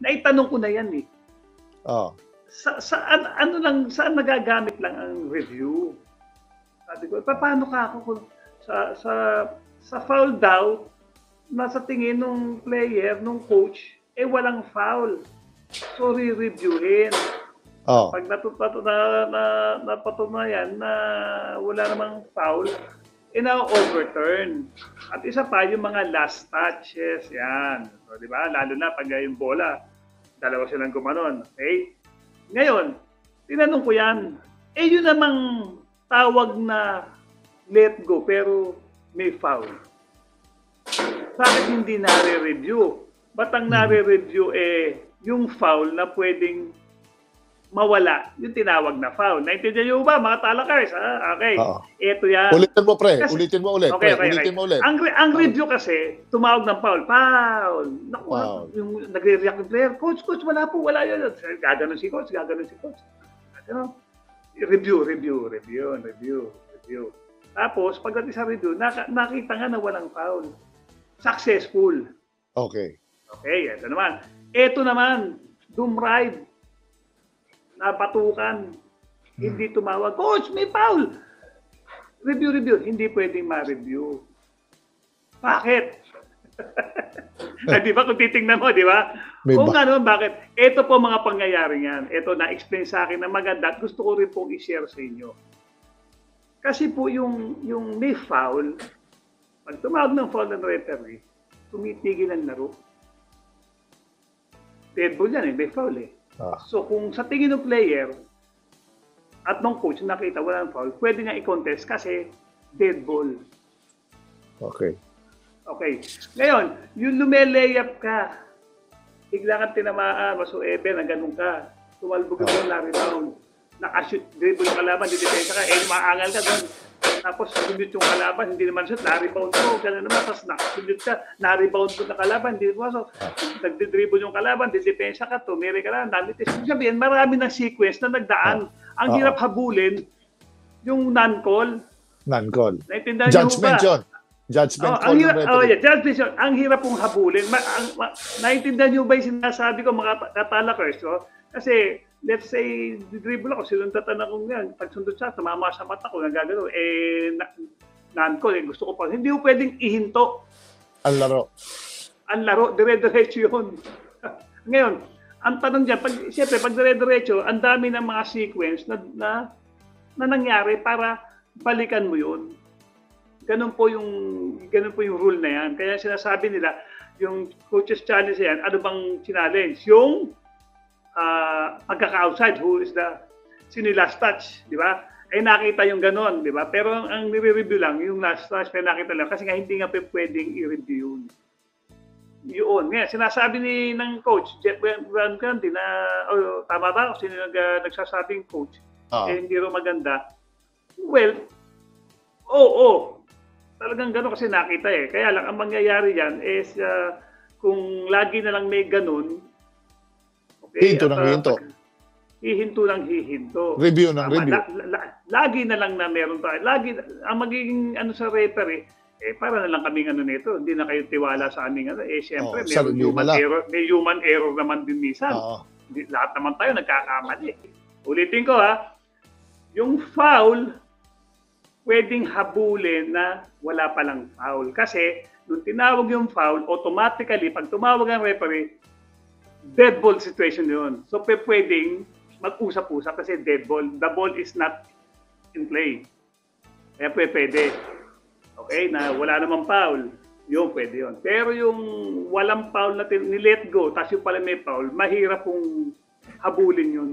Naitanong ko na yan eh. Oh. Saan nagagamit lang ang review? Sabi ko, paano ka ako sa foul daw, nasa tingin nung player, nung coach, walang foul. So, re-reviewin. Oh. Pag napatunayan na wala namang foul, na-overturn. At isa pa, yung mga last touches, yan. So, di ba? Lalo na pag yung bola, dalawa silang gumanon. Okay? Ngayon, tinanong ko yan. Yun namang tawag na let go, pero may foul. Bakit hindi nare-review? Ba't ang nare-review yung foul na pwedeng mawala, yung tinawag na foul. Naintindihan niyo ba, mga talakers? Okay. Ito yan. Ulitin mo, pre. Ulitin mo ulit. Okay, pre. Ulitin mo ulit. Ang review kasi, tumawag ng foul. Foul. Naku, yung nagre-react ng player, coach, wala po, wala yun. Gaganon si coach. Ano? Review. Tapos, pagdating sa review, nakita nga na walang foul. Successful. Okay. Okay, ito naman. Ito naman, doom ride. Napatukan. Hindi tumawag. Coach, may foul! Review. Hindi pwedeng ma-review. Bakit? Di ba kung titingnan mo, di ba? Kung nga naman, bakit? Ito po mga pangyayari yan. Ito na-explain sa akin na maganda at gusto ko rin pong i-share sa inyo. Kasi po yung may foul, pag tumawag ng foul ng referee, tumitigil ang laro. Dead ball yan may foul So kung sa tingin ng player at ng coach nakita walang foul, pwede nga i-contest kasi dead ball. Okay. Ngayon, yung lume-layup ka, bigla kang tinamaan, whatsoever, na ganun ka, tumalbog yung na-rebound, nakashoot, dribble yung kalaban, didepensa ka, maangal ka doon. Tapos sunod yung kalaban, hindi naman shoot, na-rebound mo, gano'n naman, tapos nakasunod ka, na-rebound mo na kalaban, hindi mo, so nagdidribble yung kalaban, didepensa ka, tumiri ka lang, damitis. Sabihin, marami ng sequence na nagdaan. Ang hirap habulin, yung non-call. Naintindihan Judgment niyo ba? yun. Judgment call. Judgment yun. Ang hirap pong habulin. Naintindihan niyo ba yung sinasabi ko, mga katalakers? Kasi, let's say, dribble ako, sinundatan ako yan. Pag sundot siya, tumama sa mata ko, nagagano. Non-call, gusto ko pa. Hindi ko pwedeng ihinto. Ang laro, dire-diretso yun. Ngayon, ang tanong dyan, siyempre, pag dire-diretso, ang dami ng mga sequence na nangyari para balikan mo yun. Ganun po yung rule na yan. Kaya sinasabi nila, yung coaches challenge yan, ano bang challenge? Yung pagkaka-outside, who is sino yung last touch, di ba? Nakita yung ganon, di ba? Pero ang nire-review lang, yung last touch, pero nakita lang, kasi nga hindi nga pwedeng i-review yun. Ngayon, sinasabi ng coach, Jeff Van Gundy, na, tama ba? Sino nagsasabing coach, hindi rin maganda. Well, talagang gano'n kasi nakita Kaya lang, ang mangyayari yan is kung lagi na lang may ganun, hihinto ng hihinto. Hihinto ng hihinto. Review ng review. Lagi na lang na meron tayo. Ang magiging sa referee, para na lang kaming nito. Hindi na kayo tiwala sa aming siyempre, may human error naman din minsan. Lahat naman tayo nagkakamali. Ulitin ko yung foul, pwedeng habulin na wala palang foul. Kasi, nung tinawag yung foul, automatically, pag tumawag ang referee, dead ball situation yun. So, pwedeng mag-usap-usap kasi dead ball. The ball is not in play. Kaya pwede. Okay, na wala namang foul. Yun, pwede yun. Pero yung walang foul na ni-let go, tapos yung pala may foul, mahirap pong habulin yun.